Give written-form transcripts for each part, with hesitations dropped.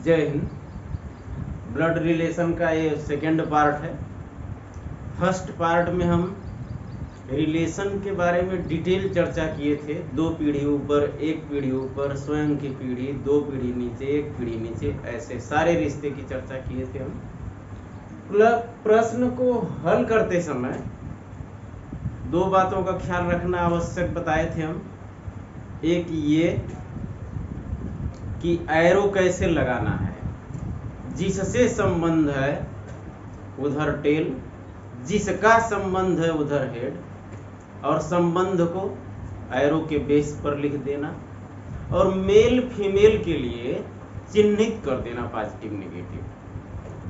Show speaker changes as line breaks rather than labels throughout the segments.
जय Hind. Blood relation का ये सेकेंड पार्ट है। फर्स्ट पार्ट में हम रिलेशन के बारे में डिटेल चर्चा किए थे। 2 पीढ़ी ऊपर, 1 पीढ़ी ऊपर, स्वयं की पीढ़ी, 2 पीढ़ी नीचे, 1 पीढ़ी नीचे, ऐसे सारे रिश्ते की चर्चा किए थे हम। प्रश्न को हल करते समय 2 बातों का ख्याल रखना आवश्यक बताए थे हम। एक ये कि एरो कैसे लगाना है, जिससे संबंध है उधर टेल, जिसका संबंध है उधर हेड, और संबंध को एरो के बेस पर लिख देना, और मेल फीमेल के लिए चिन्हित कर देना पॉजिटिव नेगेटिव।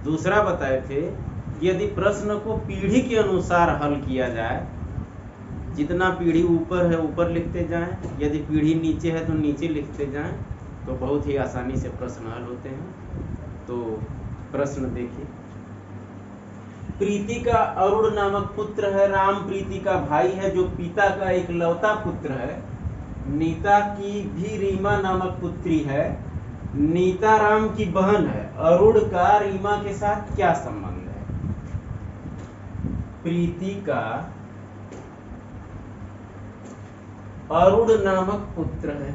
दूसरा बताए थे कि यदि प्रश्न को पीढ़ी के अनुसार हल किया जाए, जितना पीढ़ी ऊपर है ऊपर लिखते जाएं, यदि पीढ़ी नीचे है तो नीचे लिखते जाएं, तो बहुत ही आसानी से प्रश्न हल होते हैं। तो प्रश्न देखिए। प्रीति का अरुण नामक पुत्र है, राम प्रीति का भाई है जो पिता का इकलौता पुत्र है। नीता की भी रीमा नामक पुत्री है, नीता राम की बहन है। अरुण का रीमा के साथ क्या संबंध है? प्रीति का अरुण नामक पुत्र है,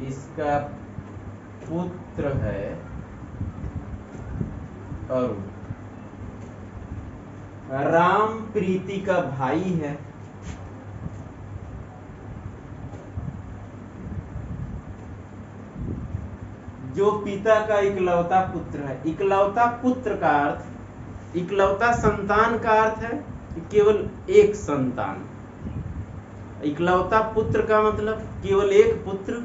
इसका पुत्र है अरुण। राम प्रीति का भाई है, जो पिता का इकलौता पुत्र है। इकलौता पुत्र का अर्थ, इकलौता संतान का अर्थ है केवल एक संतान। इकलौता पुत्र का मतलब केवल एक पुत्र,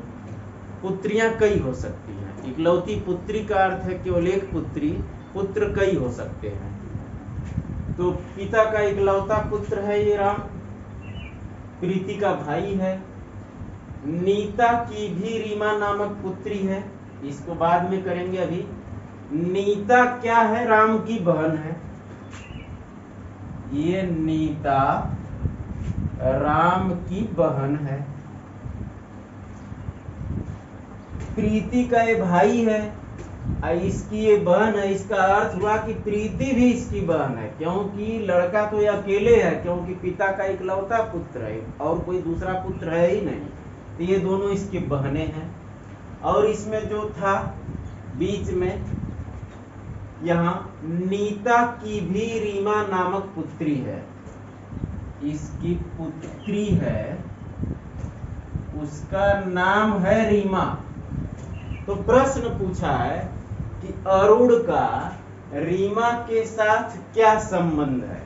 पुत्रियां कई हो सकती हैं। इकलौती पुत्री का अर्थ है केवल एक पुत्री, पुत्र कई हो सकते हैं। तो पिता का इकलौता पुत्र है ये राम, प्रीति का भाई है। नीता की भी रीमा नामक पुत्री है, इसको बाद में करेंगे। अभी नीता क्या है? राम की बहन है। ये नीता राम की बहन है। प्रीति का ये भाई है, इसकी ये बहन है। इसका अर्थ हुआ कि प्रीति भी इसकी बहन है, क्योंकि लड़का तो ये अकेले है, क्योंकि पिता का इकलौता पुत्र है और कोई दूसरा पुत्र है ही नहीं। तो ये दोनों इसकी बहनें हैं। और इसमें जो था बीच में, यहाँ नीता की भी रीमा नामक पुत्री है, इसकी पुत्री है, उसका नाम है रीमा। तो प्रश्न पूछा है कि अरुण का रीमा के साथ क्या संबंध है।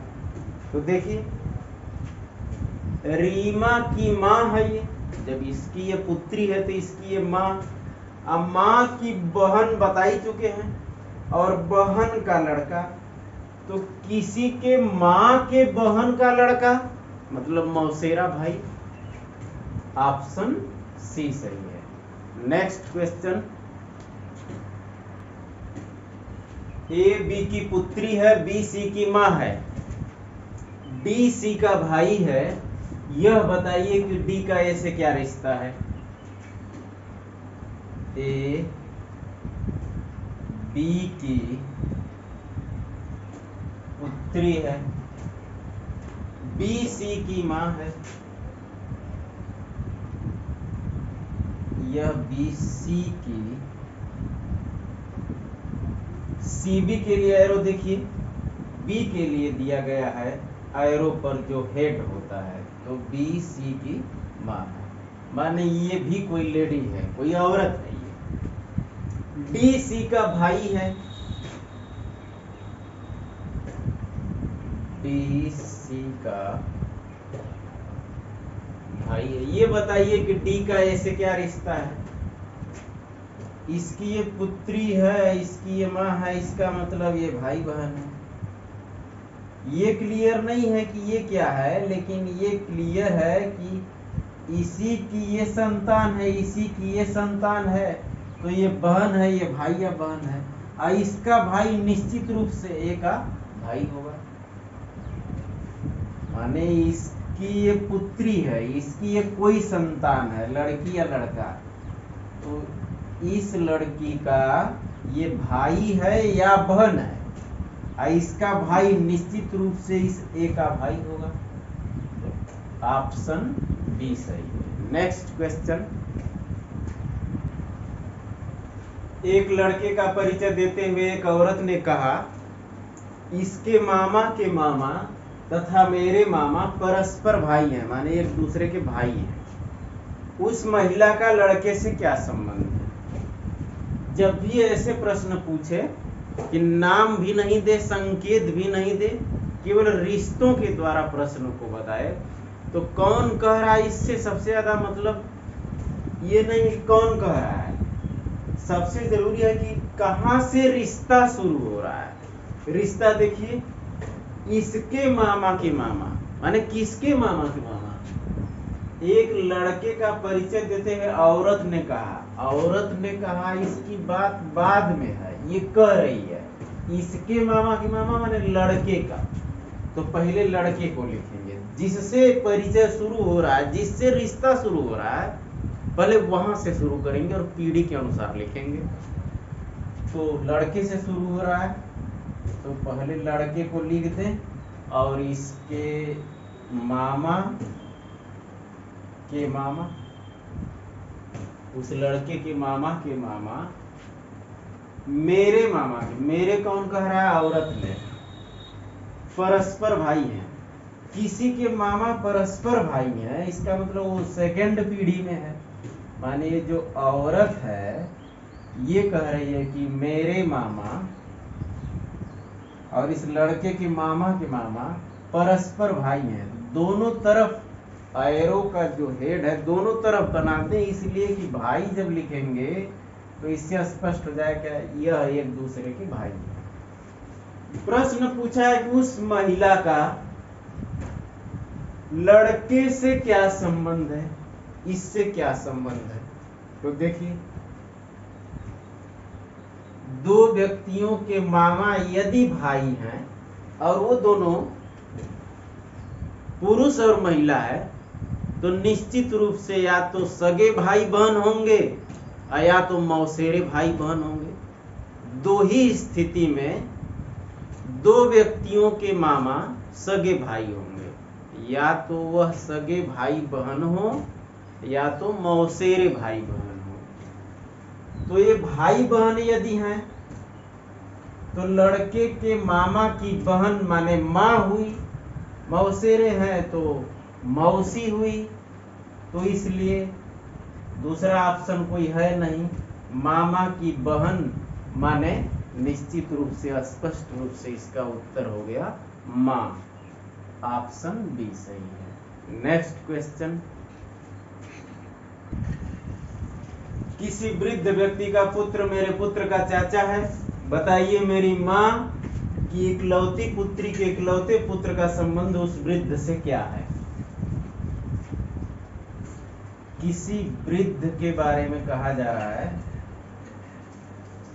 तो देखिए, रीमा की माँ है ये, जब इसकी ये पुत्री है तो इसकी ये माँ। अब माँ की बहन बता ही चुके हैं, और बहन का लड़का, तो किसी के माँ के बहन का लड़का मतलब मौसेरा भाई। ऑप्शन सी सही है। Next question. ए बी की पुत्री है, बी सी की माँ है, डी सी का भाई है। यह बताइए कि डी का ए से क्या रिश्ता है। ए बी की पुत्री है, बी सी की माँ है। यह बी सी की, सी बी के लिए एरो देखिए, बी के लिए दिया गया है एरो पर जो हेड होता है, तो बी सी की माँ है, माने ये भी कोई लेडी है, कोई औरत है। ये डी सी का भाई है, डी सी का भाई है। ये बताइए कि डी का ए से क्या रिश्ता है। इसकी ये पुत्री है, इसकी ये माँ है, इसका मतलब ये भाई बहन है। ये क्लियर नहीं है कि ये क्या है, लेकिन ये क्लियर है कि इसी की ये संतान है, इसी की ये संतान है, तो ये बहन है, ये भाई या बहन है। और इसका भाई निश्चित रूप से ए का भाई होगा, माने कि ये पुत्री है, इसकी ये कोई संतान है, लड़की या लड़का, तो इस लड़की का ये भाई है या बहन है, और इसका भाई निश्चित रूप से इस ए का भाई होगा। तो ऑप्शन बी सही है। नेक्स्ट क्वेश्चन, एक लड़के का परिचय देते हुए एक औरत ने कहा, इसके मामा के मामा तथा मेरे मामा परस्पर भाई हैं, माने एक दूसरे के भाई हैं। उस महिला का लड़के से क्या संबंध है? जब भी ऐसे प्रश्न पूछे कि नाम भी नहीं दे, संकेत भी नहीं दे, केवल रिश्तों के द्वारा प्रश्न को बताए, तो कौन कह रहा है इससे सबसे ज्यादा मतलब ये नहीं कि कौन कह रहा है, सबसे जरूरी है कि कहां से रिश्ता शुरू हो रहा है। रिश्ता देखिए, इसके मामा के मामा माने किसके मामा के मामा। एक लड़के का परिचय देते हुए औरत ने कहा, इसकी बात बाद में है, ये कह रही है इसके मामा के मामा माने लड़के का, तो पहले लड़के को लिखेंगे, जिससे परिचय शुरू हो रहा है, जिससे रिश्ता शुरू हो रहा है, पहले वहां से शुरू करेंगे और पीढ़ी के अनुसार लिखेंगे। तो लड़के से शुरू हो रहा है, तो पहले लड़के को लिख दें और इसके मामा के मामा, उस लड़के के मामा के मामा, मेरे मामा के, मेरे कौन कह रहा है, औरत ने, परस्पर भाई हैं, किसी के मामा परस्पर भाई हैं, इसका मतलब वो सेकंड पीढ़ी में है, माने ये जो औरत है ये कह रही है कि मेरे मामा और इस लड़के के मामा परस्पर भाई हैं। दोनों तरफ एरो का जो हेड है दोनों तरफ बनाते हैं, इसलिए कि भाई जब लिखेंगे तो इससे स्पष्ट हो जाएगा यह एक दूसरे के भाई हैं। प्रश्न पूछा है कि उस महिला का लड़के से क्या संबंध है, इससे क्या संबंध है। तो देखिए, दो व्यक्तियों के मामा यदि भाई हैं और वो दोनों पुरुष और महिला है, तो निश्चित रूप से या तो सगे भाई बहन होंगे या तो मौसेरे भाई बहन होंगे। दो ही स्थिति में दो व्यक्तियों के मामा सगे भाई होंगे, या तो वह सगे भाई बहन हो या तो मौसेरे भाई बहन हो। तो ये भाई बहन यदि हैं तो लड़के के मामा की बहन माने माँ हुई, मौसेरे हैं तो मौसी हुई, तो इसलिए दूसरा ऑप्शन कोई है नहीं, मामा की बहन माने निश्चित रूप से स्पष्ट रूप से इसका उत्तर हो गया माँ। ऑप्शन बी सही है। नेक्स्ट क्वेश्चन, किसी वृद्ध व्यक्ति का पुत्र मेरे पुत्र का चाचा है, बताइए मेरी माँ की इकलौती पुत्री के इकलौते पुत्र का संबंध उस वृद्ध से क्या है। किसी वृद्ध के बारे में कहा जा रहा है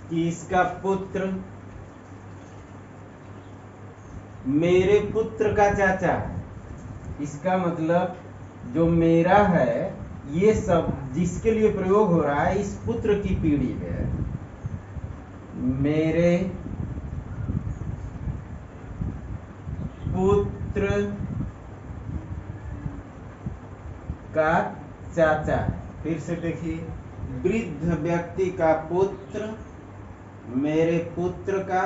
कि इसका पुत्र मेरे पुत्र का चाचा है, इसका मतलब जो मेरा है ये सब जिसके लिए प्रयोग हो रहा है इस पुत्र की पीढ़ी में है। मेरे पुत्र का चाचा है। फिर से देखिए, वृद्ध व्यक्ति का पुत्र मेरे पुत्र का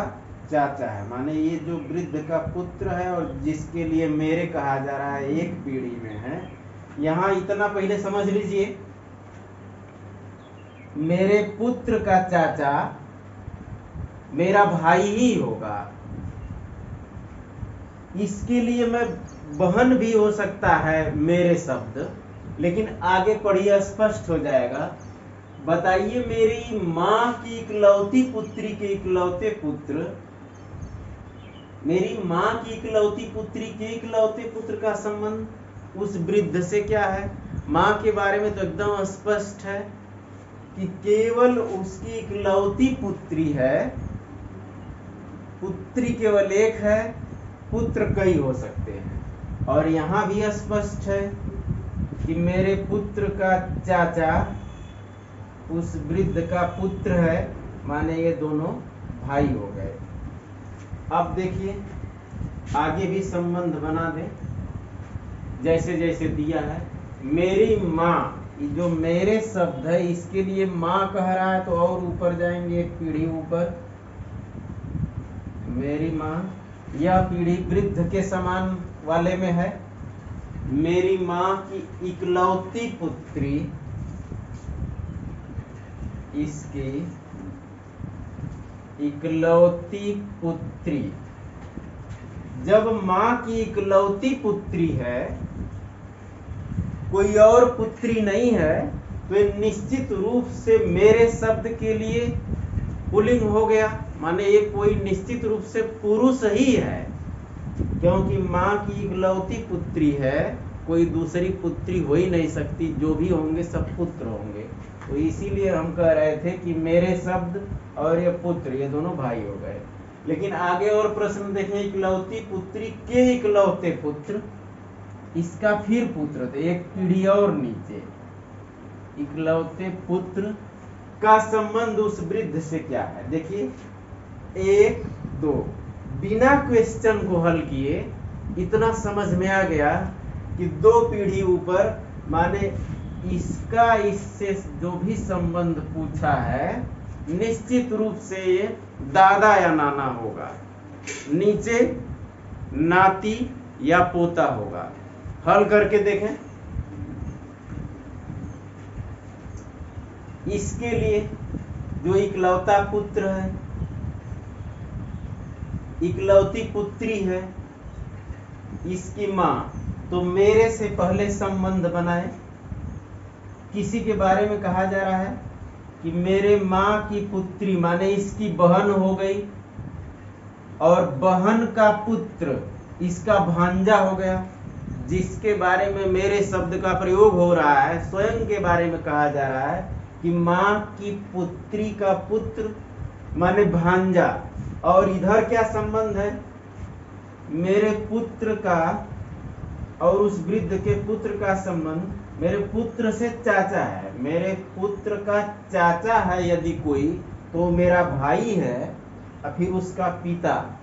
चाचा है, माने ये जो वृद्ध का पुत्र है और जिसके लिए मेरे कहा जा रहा है एक पीढ़ी में है। यहां इतना पहले समझ लीजिए, मेरे पुत्र का चाचा मेरा भाई ही होगा, इसके लिए मैं बहन भी हो सकता है मेरे शब्द, लेकिन आगे पढ़िए स्पष्ट हो जाएगा। बताइए मेरी माँ की इकलौती पुत्री के इकलौते पुत्र, मेरी माँ की इकलौती पुत्री के इकलौते पुत्र का संबंध उस वृद्ध से क्या है। माँ के बारे में तो एकदम स्पष्ट है कि केवल उसकी इकलौती पुत्री है, पुत्री केवल एक है, पुत्र कई हो सकते हैं। और यहाँ भी स्पष्ट है कि मेरे पुत्र का चाचा उस वृद्ध का पुत्र है, माने ये दोनों भाई हो गए। अब देखिए आगे भी संबंध बना दें जैसे जैसे दिया है। मेरी माँ, जो मेरे शब्द है इसके लिए माँ कह रहा है, तो और ऊपर जाएंगे एक पीढ़ी ऊपर, मेरी माँ, यह पीढ़ी वृद्ध के समान वाले में है। मेरी माँ की इकलौती पुत्री, इसकी इकलौती पुत्री। जब माँ की इकलौती पुत्री है, कोई और पुत्री नहीं है, तो निश्चित रूप से मेरे शब्द के लिए पुल्लिंग हो गया, माने ये कोई निश्चित रूप से पुरुष ही है, क्योंकि माँ की इकलौती पुत्री है, कोई दूसरी पुत्री हो ही नहीं सकती, जो भी होंगे सब पुत्र होंगे। तो इसीलिए हम कह रहे थे कि मेरे शब्द और ये पुत्र, ये दोनों भाई हो गए। लेकिन आगे और प्रश्न देखें, इकलौती पुत्री के इकलौते पुत्र, इसका फिर पुत्र, तो एक पीढ़ी और नीचे, इकलौते पुत्र का संबंध उस वृद्ध से क्या है। देखिए 1 2, बिना क्वेश्चन को हल किए इतना समझ में आ गया कि 2 पीढ़ी ऊपर, माने इसका इससे जो भी संबंध पूछा है निश्चित रूप से ये दादा या नाना होगा, नीचे नाती या पोता होगा। हल करके देखें। इसके लिए जो इकलौता पुत्र है, इकलौती पुत्री है, इसकी माँ, तो मेरे से पहले संबंध बनाए। किसी के बारे में कहा जा रहा है कि मेरे माँ की पुत्री, माने इसकी बहन हो गई, और बहन का पुत्र इसका भांजा हो गया। जिसके बारे में मेरे शब्द का प्रयोग हो रहा है, स्वयं के बारे में कहा जा रहा है कि माँ की पुत्री का पुत्र माने भांजा। और इधर क्या संबंध है, मेरे पुत्र का और उस वृद्ध के पुत्र का संबंध मेरे पुत्र से चाचा है। मेरे पुत्र का चाचा है यदि कोई, तो मेरा भाई है, और फिर उसका पिता,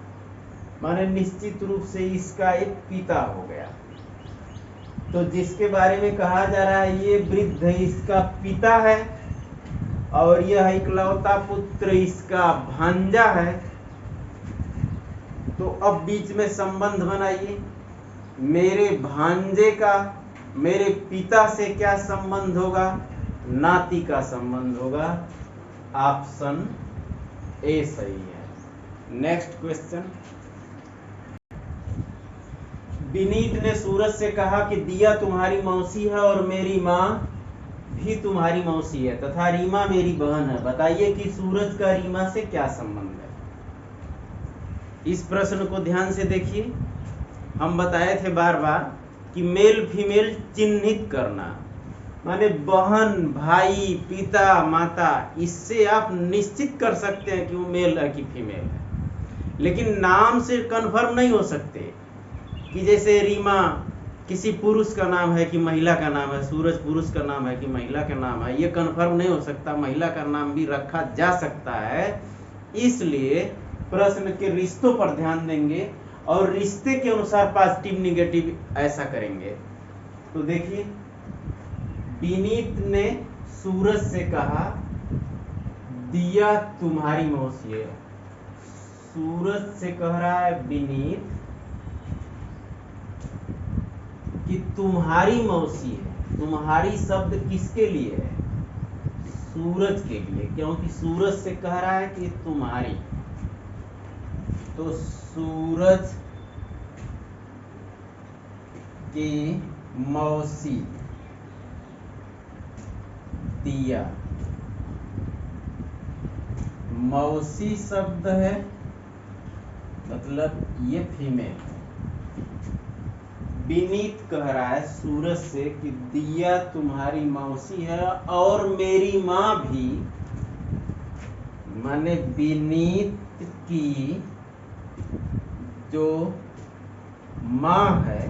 माने निश्चित रूप से इसका एक पिता हो गया। तो जिसके बारे में कहा जा रहा है ये वृद्ध इसका पिता है, और यह इकलौता पुत्र इसका भांजा है। तो अब बीच में संबंध बनाइए, मेरे भांजे का मेरे पिता से क्या संबंध होगा, नाती का संबंध होगा। ऑप्शन ए सही है। नेक्स्ट क्वेश्चन, विनीत ने सूरज से कहा कि दिया तुम्हारी मौसी है और मेरी माँ भी तुम्हारी मौसी है तथा रीमा मेरी बहन है, बताइए कि सूरज का रीमा से क्या संबंध है। इस प्रश्न को ध्यान से देखिए। हम बताए थे बार बार कि मेल फीमेल चिन्हित करना, माने बहन भाई पिता माता, इससे आप निश्चित कर सकते हैं कि वो मेल है कि फीमेल है। लेकिन नाम से कंफर्म नहीं हो सकते कि जैसे रीमा किसी पुरुष का नाम है कि महिला का नाम है, सूरज पुरुष का नाम है कि महिला का नाम है, ये कंफर्म नहीं हो सकता। महिला का नाम भी रखा जा सकता है। इसलिए प्रश्न के रिश्तों पर ध्यान देंगे और रिश्ते के अनुसार पॉजिटिव निगेटिव ऐसा करेंगे। तो देखिए, विनीत ने सूरज से कहा दिया तुम्हारी मौसी है। सूरज से कह रहा है विनीत कि तुम्हारी मौसी है। तुम्हारी शब्द किसके लिए है, सूरज के लिए, क्योंकि सूरज से कह रहा है कि तुम्हारी, तो सूरज की मौसी दिया। मौसी शब्द है मतलब ये फीमेल है। विनीत कह रहा है सूरज से कि दिया तुम्हारी मौसी है और मेरी माँ भी, माने विनीत की जो माँ है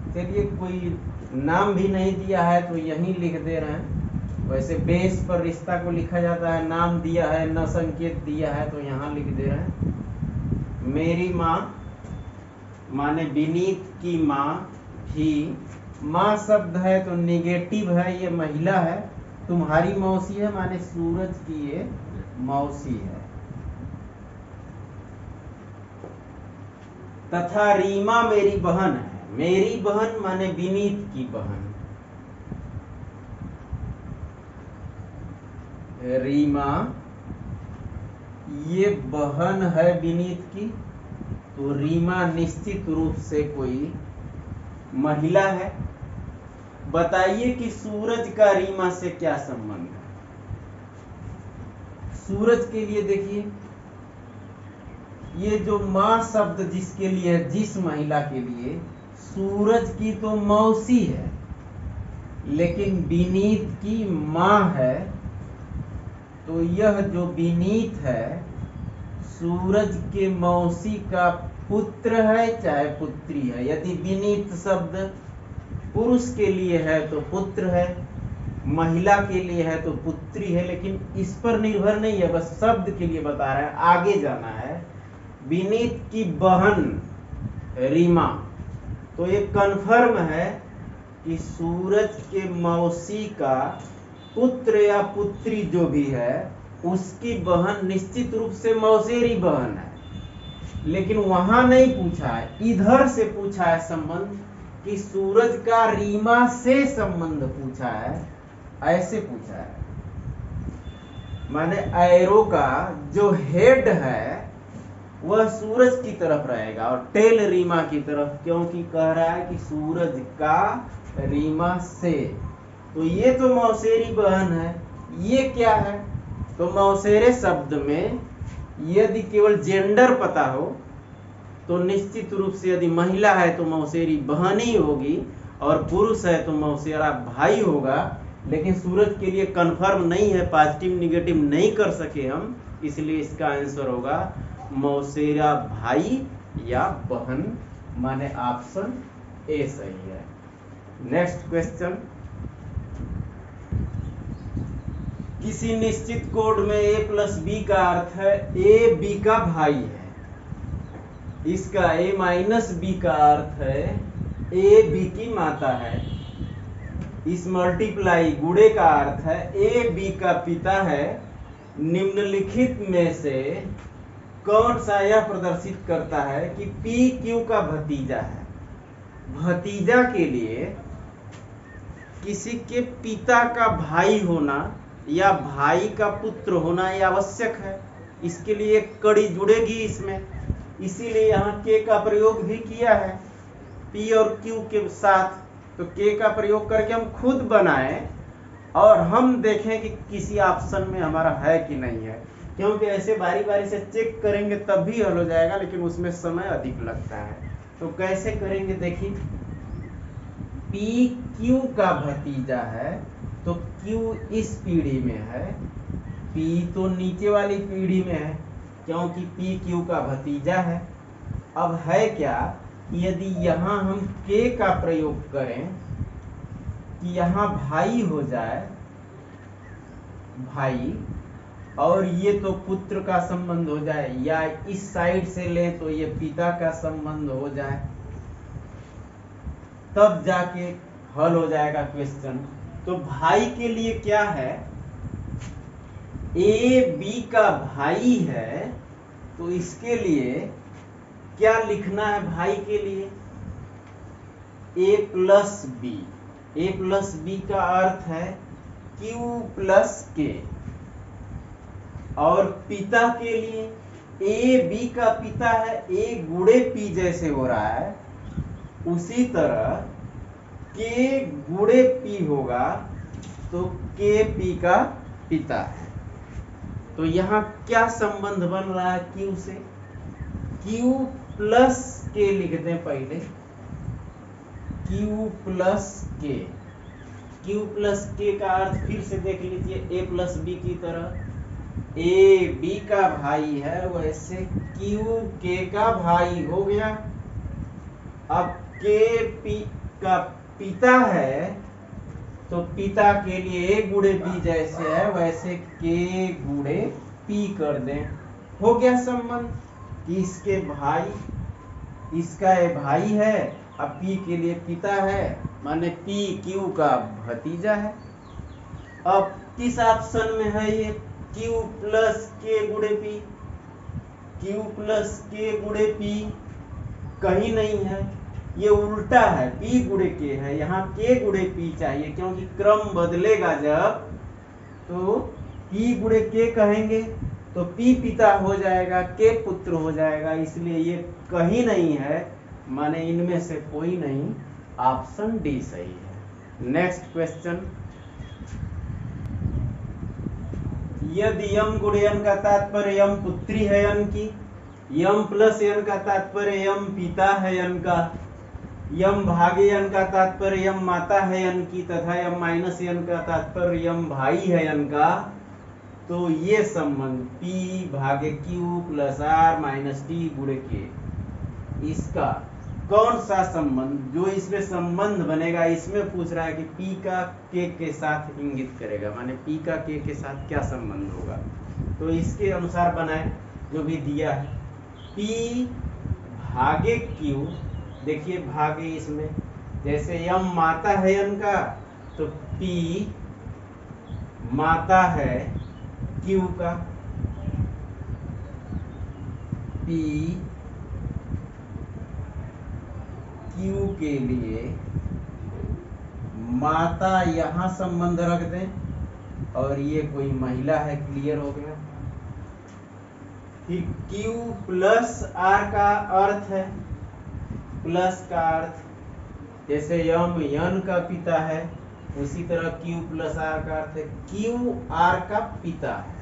चलिए कोई नाम भी नहीं दिया है तो यहीं लिख दे रहे हैं। वैसे बेस पर रिश्ता को लिखा जाता है, नाम दिया है न संकेत दिया है तो यहाँ लिख दे रहे हैं। मेरी माँ माने विनीत की माँ भी, माँ शब्द है तो निगेटिव है, ये महिला है। तुम्हारी मौसी है माने सूरज की ये मौसी है। तथा रीमा मेरी बहन है, मेरी बहन माने विनीत की बहन। रीमा ये बहन है विनीत की, तो रीमा निश्चित रूप से कोई महिला है। बताइए कि सूरज का रीमा से क्या संबंध है। सूरज के लिए देखिए, ये जो माँ शब्द जिसके लिए है, जिस महिला के लिए, सूरज की तो मौसी है, लेकिन विनीत की माँ है, तो यह जो विनीत है सूरज के मौसी का पुत्र है चाहे पुत्री है। यदि विनीत शब्द पुरुष के लिए है तो पुत्र है, महिला के लिए है तो पुत्री है, लेकिन इस पर निर्भर नहीं है, बस शब्द के लिए बता रहा है, आगे जाना है। विनीत की बहन रीमा, तो ये कन्फर्म है कि सूरज के मौसी का पुत्र या पुत्री जो भी है उसकी बहन निश्चित रूप से मौसेरी बहन है। लेकिन वहां नहीं पूछा है, इधर से पूछा है संबंध, कि सूरज का रीमा से संबंध पूछा है, ऐसे पूछा है। माने एरो का जो हेड है वह सूरज की तरफ रहेगा और टेल रीमा की तरफ, क्योंकि कह रहा है कि सूरज का रीमा से। तो ये तो मौसेरी बहन है। ये क्या है, तो मौसेरे शब्द में यदि केवल जेंडर पता हो तो निश्चित रूप से यदि महिला है तो मौसेरी बहन ही होगी और पुरुष है तो मौसेरा भाई होगा। लेकिन सूरज के लिए कंफर्म नहीं है, पॉजिटिव निगेटिव नहीं कर सके हम, इसलिए इसका आंसर होगा मौसेरा भाई या बहन, माने ऑप्शन ए सही है। नेक्स्ट क्वेश्चन, किसी निश्चित कोड में a प्लस बी का अर्थ है a b का भाई है। इसका a माइनस बी का अर्थ है a b की माता है। इस मल्टीप्लाई गुणे का अर्थ है a b का पिता है। निम्नलिखित में से कौन सा यह प्रदर्शित करता है कि p q का भतीजा है। भतीजा के लिए किसी के पिता का भाई होना या भाई का पुत्र होना यह आवश्यक है। इसके लिए एक कड़ी जुड़ेगी इसमें, इसीलिए यहाँ के का प्रयोग भी किया है p और q के साथ। तो के का प्रयोग करके हम खुद बनाएं और हम देखें कि किसी ऑप्शन में हमारा है कि नहीं है, क्योंकि ऐसे बारी बारी से चेक करेंगे तब भी हल हो जाएगा, लेकिन उसमें समय अधिक लगता है। तो कैसे करेंगे देखिए, p q का भतीजा है तो q इस पीढ़ी में है, p तो नीचे वाली पीढ़ी में है, क्योंकि p q का भतीजा है। अब है क्या, यदि यहाँ हम k का प्रयोग करें कि यहाँ भाई हो जाए, भाई, और ये तो पुत्र का संबंध हो जाए, या इस साइड से लें तो ये पिता का संबंध हो जाए, तब जाके हल हो जाएगा क्वेश्चन। तो भाई के लिए क्या है, ए बी का भाई है, तो इसके लिए क्या लिखना है भाई के लिए, ए प्लस बी। ए प्लस बी का अर्थ है क्यू प्लस के। और पिता के लिए ए बी का पिता है, ए गुणे पी जैसे हो रहा है, उसी तरह के गुणे पी होगा तो के पी का पिता है। तो यहाँ क्या संबंध बन रहा है क्यू से, क्यू प्लस के लिख दें पहले, क्यू प्लस के। क्यू प्लस के का अर्थ फिर से देख लीजिए, ए प्लस बी की तरह, ए बी का भाई है वैसे क्यू के का भाई हो गया। अब के पी का पिता है तो पिता के लिए a गुणे b जैसे है वैसे k गुणे p कर दें। हो गया संबंध कि इसके भाई, इसका ये भाई है, अब p के लिए पिता है, माने p q का भतीजा है। अब किस ऑप्शन में है ये? q प्लस k गुणे p, q प्लस k गुणे p कहीं नहीं है, ये उल्टा है, p गुणे k है, यहाँ k गुणे p चाहिए क्योंकि क्रम बदलेगा जब तो p गुणे k कहेंगे तो p पिता हो जाएगा, k पुत्र हो जाएगा, इसलिए ये कहीं नहीं है, माने इनमें से कोई नहीं, ऑप्शन डी सही है। नेक्स्ट क्वेश्चन, यदि यम गुणे n का तात्पर्य यम पुत्री है n की, यम प्लस n का तात्पर्य यम पिता है n का, यम भागे n का तात्पर्य यम माता है n की तथा यम माइनस n का तात्पर्य यम भाई है n का, तो ये संबंध p भागे q plus r minus t गुणे k, इसका कौन सा संबंध, जो इसमें संबंध बनेगा इसमें पूछ रहा है कि p का k के साथ इंगित करेगा, माने p का k के साथ क्या संबंध होगा, तो इसके अनुसार बनाए जो भी दिया है। p भागे q, देखिए भागे इसमें जैसे यम माता है n का तो p माता है q का, p q के लिए माता यहां संबंध रख दें और ये कोई महिला है, क्लियर हो गया। फिर q प्लस r का अर्थ है, प्लस का अर्थ जैसे यम यन का पिता है उसी तरह q प्लस r का अर्थ है q r का पिता है,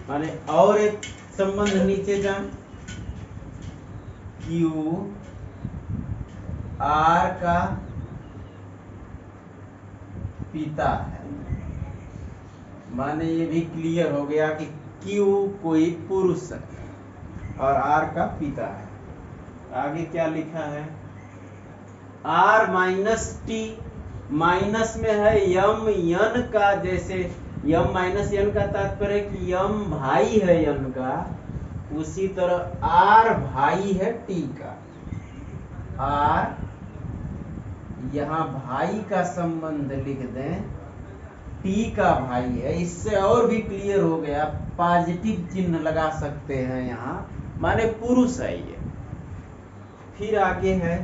माने और एक संबंध नीचे जाए, q r का पिता है, माने ये भी क्लियर हो गया कि q कोई पुरुष है और r का पिता है। आगे क्या लिखा है, r माइनस t, माइनस में है यम यन का, जैसे यम माइनस यन का तात्पर्य कि यम भाई है यन का, उसी तरह r भाई है t का, r यहाँ भाई का संबंध लिख दें, t का भाई है, इससे और भी क्लियर हो गया, पॉजिटिव चिन्ह लगा सकते हैं यहाँ, माने पुरुष है ये। फिर आगे है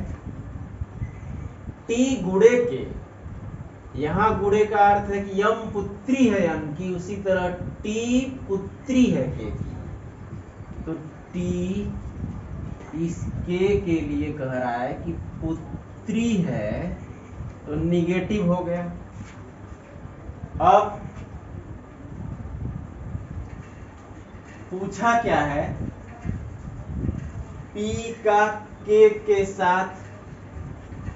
t गुणे के, यहाँ गुणे का अर्थ है कि यम पुत्री है यन की, उसी तरह t पुत्री है के की, तो t इस k के लिए कह रहा है कि पुत्री है तो निगेटिव हो गया। अब पूछा क्या है, p का k के साथ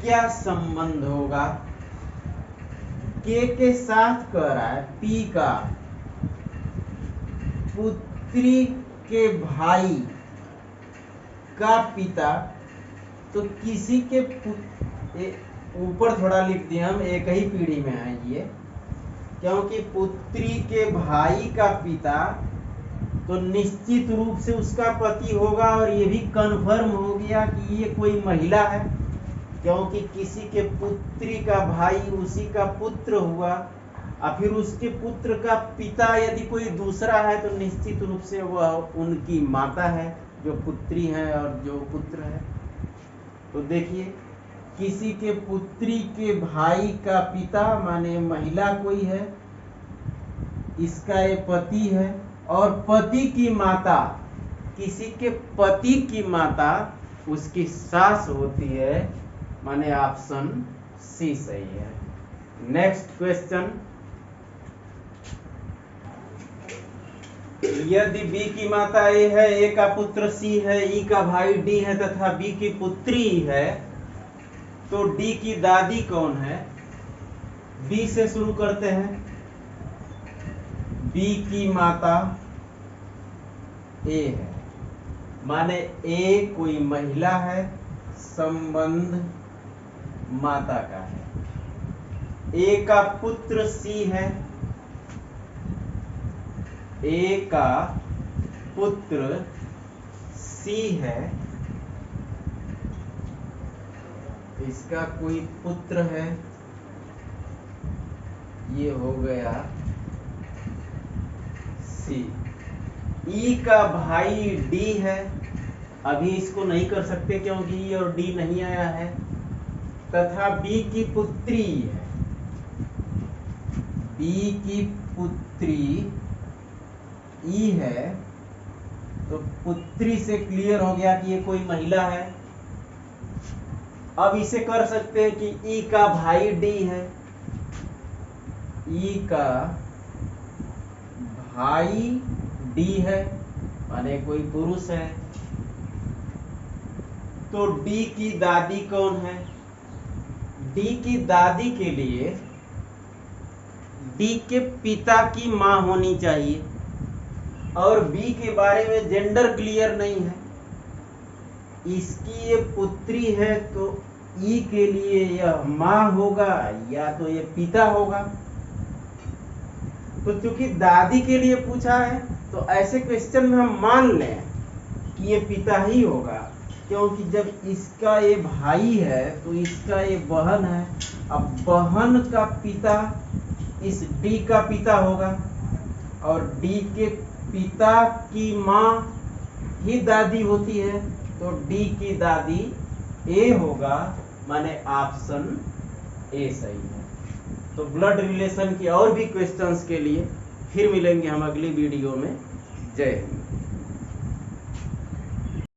क्या संबंध होगा, k के साथ कह रहा है p का पुत्री के भाई का पिता, तो किसी के ऊपर थोड़ा लिख दिया हम, एक ही पीढ़ी में है ये, क्योंकि पुत्री के भाई का पिता तो निश्चित रूप से उसका पति होगा, और ये भी कंफर्म हो गया कि ये कोई महिला है, क्योंकि किसी के पुत्री का भाई उसी का पुत्र हुआ, और फिर उसके पुत्र का पिता यदि कोई दूसरा है तो निश्चित रूप से वह उनकी माता है, जो पुत्री है और जो पुत्र है। तो देखिए किसी के पुत्री के भाई का पिता माने महिला कोई है, इसका ये पति है, और पति की माता, किसी के पति की माता उसकी सास होती है, माने ऑप्शन सी सही है। नेक्स्ट क्वेश्चन, यदि B की माता A है, A का पुत्र C है, E का भाई D है तथा B की पुत्री है, तो D की दादी कौन है? B से शुरू करते हैं। B की माता A है, माने A कोई महिला है, संबंध माता का है। ए का पुत्र सी है, ए का पुत्र सी है, इसका कोई पुत्र है, ये हो गया सी। ई का भाई डी है, अभी इसको नहीं कर सकते क्योंकि ई और डी नहीं आया है, तथा बी की पुत्री है, बी की पुत्री ई है, तो पुत्री से क्लियर हो गया कि ये कोई महिला है। अब इसे कर सकते हैं कि ई का भाई डी है, ई का भाई डी है माने कोई पुरुष है, तो डी की दादी कौन है? डी की दादी के लिए डी के पिता की मां होनी चाहिए, और बी के बारे में जेंडर क्लियर नहीं है, इसकी ये पुत्री है तो ई के लिए यह मां होगा या तो ये पिता होगा। तो चूंकि दादी के लिए पूछा है तो ऐसे क्वेश्चन में हम मान लें कि ये पिता ही होगा, क्योंकि जब इसका ये भाई है तो इसका ये बहन है, अब बहन का पिता इस डी का पिता होगा, और डी के पिता की मां ही दादी होती है, तो डी की दादी ए होगा, माने ऑप्शन ए सही है। तो ब्लड रिलेशन की और भी क्वेश्चंस के लिए फिर मिलेंगे हम अगली वीडियो में। जय हिंद।